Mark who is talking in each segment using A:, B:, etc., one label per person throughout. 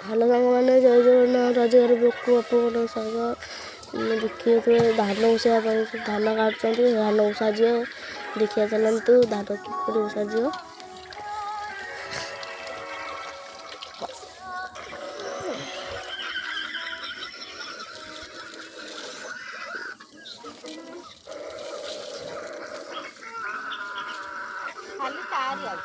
A: Hello सांग मैंने जय जगन्नाथ रजगार बुक अपन सांग देखिए धान उसा धान काटुँच धान उसाज देखिए चलतु धान कि उसाज
B: खाली तार यार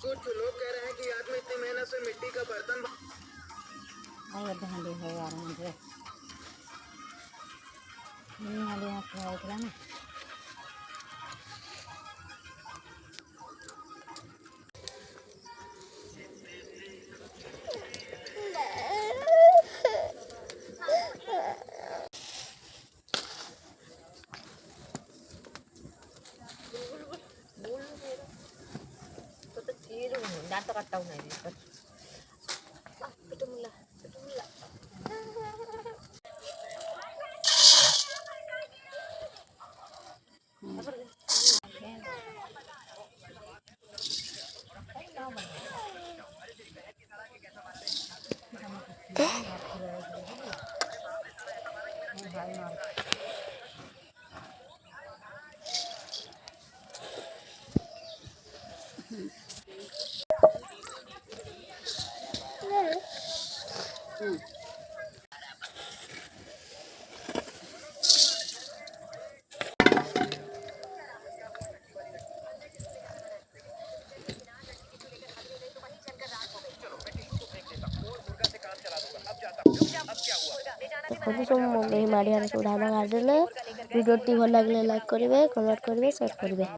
C: कुछ लोग कह रहे हैं कि आदमी इतनी मेहनत से मिट्टी का बर्तन
B: धांडी हो यार मुझे हाली हाथ ना दांत काटता नाही
A: देखो सब मम्मी माड़िया सब धान काटिले वीडियो टी भल लगे लाइक करेंगे कमेंट करेंगे शेयर करेंगे।